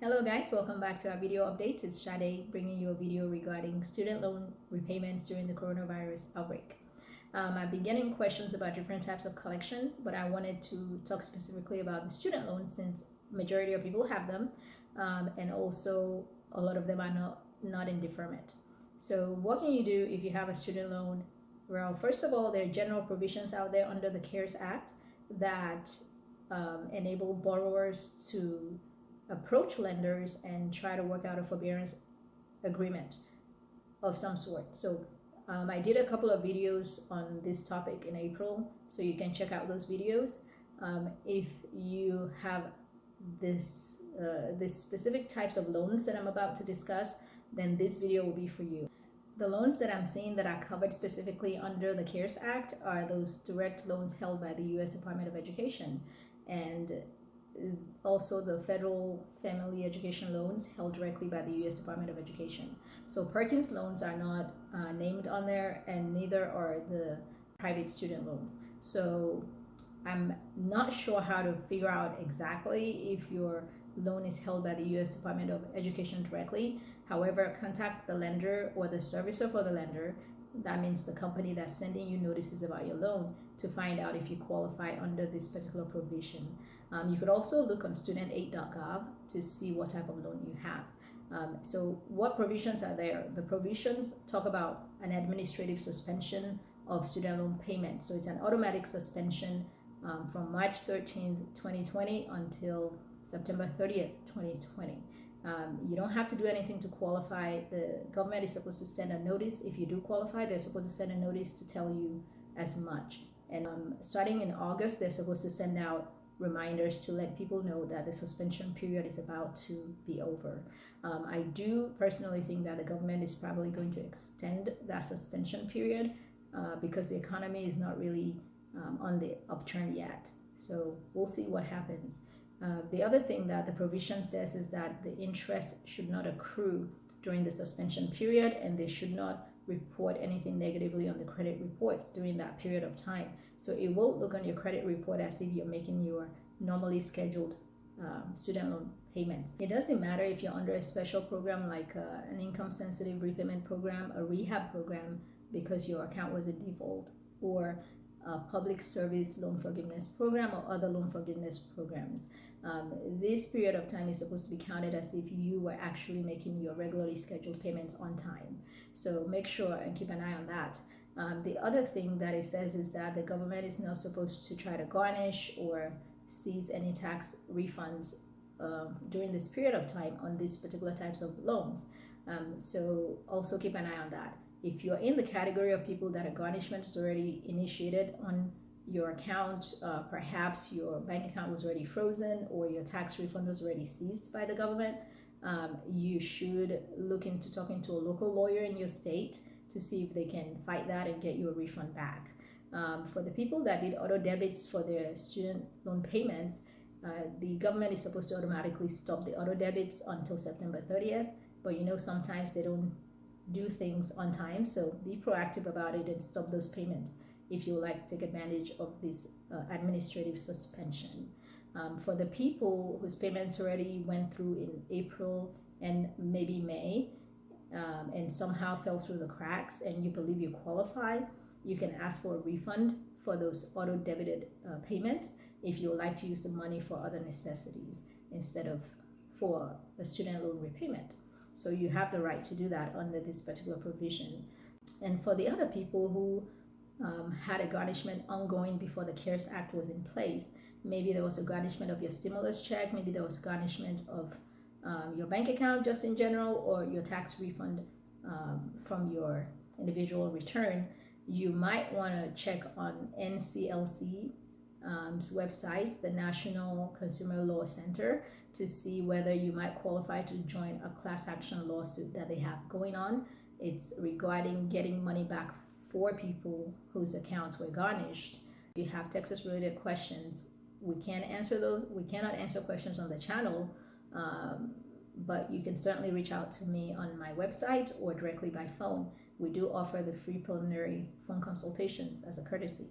Hello guys, welcome back to our video updates. It's Sade bringing you a video regarding student loan repayments during the coronavirus outbreak. I've been getting questions about different types of collections, but I wanted to talk specifically about the student loans since majority of people have them, and also a lot of them are not in deferment. So what can you do if you have a student loan? Well, first of all, there are general provisions out there under the CARES Act that enable borrowers to approach lenders and try to work out a forbearance agreement of some sort. So I did a couple of videos on this topic in April, so you can check out those videos. If you have this specific types of loans that I'm about to discuss, then this video will be for you. The loans that I'm seeing that are covered specifically under the CARES Act are those direct loans held by the U.S. Department of Education, and also the federal family education loans held directly by the U.S. Department of Education. So Perkins loans are not named on there, and neither are the private student loans. So I'm not sure how to figure out exactly if your loan is held by the U.S. Department of Education directly. However, contact the lender or the servicer for the lender. That means the company that's sending you notices about your loan, to find out if you qualify under this particular provision. You could also look on studentaid.gov to see what type of loan you have. So what provisions are there? The provisions talk about an administrative suspension of student loan payments. So it's an automatic suspension from March 13th, 2020 until September 30th, 2020. You don't have to do anything to qualify. The government is supposed to send a notice. If you do qualify, they're supposed to send a notice to tell you as much. And starting in August, they're supposed to send out reminders to let people know that the suspension period is about to be over. I do personally think that the government is probably going to extend that suspension period because the economy is not really on the upturn yet. So we'll see what happens. The other thing that the provision says is that the interest should not accrue during the suspension period, and they should not report anything negatively on the credit reports during that period of time. So it will look on your credit report as if you're making your normally scheduled student loan payments. It doesn't matter if you're under a special program like an income sensitive repayment program, a rehab program because your account was in default, or a public service loan forgiveness program or other loan forgiveness programs. This period of time is supposed to be counted as if you were actually making your regularly scheduled payments on time. So make sure and keep an eye on that. The other thing that it says is that the government is not supposed to try to garnish or seize any tax refunds during this period of time on these particular types of loans. So also keep an eye on that. If you're in the category of people that a garnishment is already initiated on your account, perhaps your bank account was already frozen or your tax refund was already seized by the government, you should look into talking to a local lawyer in your state to see if they can fight that and get you a refund back. For the people that did auto debits for their student loan payments, the government is supposed to automatically stop the auto debits until September 30th, but sometimes they don't do things on time, so be proactive about it and stop those payments if you would like to take advantage of this administrative suspension. For the people whose payments already went through in April and maybe May, and somehow fell through the cracks and you believe you qualify, you can ask for a refund for those auto debited payments if you would like to use the money for other necessities instead of for a student loan repayment. So you have the right to do that under this particular provision. And for the other people who had a garnishment ongoing before the CARES Act was in place, maybe there was a garnishment of your stimulus check, maybe there was garnishment of your bank account just in general, or your tax refund from your individual return, you might want to check on NCLC's website, the National Consumer Law Center, to see whether you might qualify to join a class action lawsuit that they have going on. It's regarding getting money back for people whose accounts were garnished. If you have Texas related questions, we can't answer those. We cannot answer questions on the channel, but you can certainly reach out to me on my website or directly by phone. We do offer the free preliminary phone consultations as a courtesy.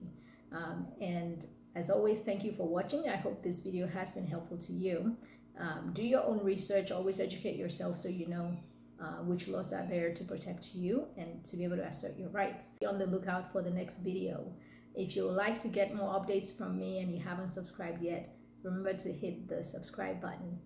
And as always, thank you for watching. I hope this video has been helpful to you. Do your own research, always educate yourself so you know which laws are there to protect you and to be able to assert your rights. Be on the lookout for the next video. If you would like to get more updates from me and you haven't subscribed yet, remember to hit the subscribe button.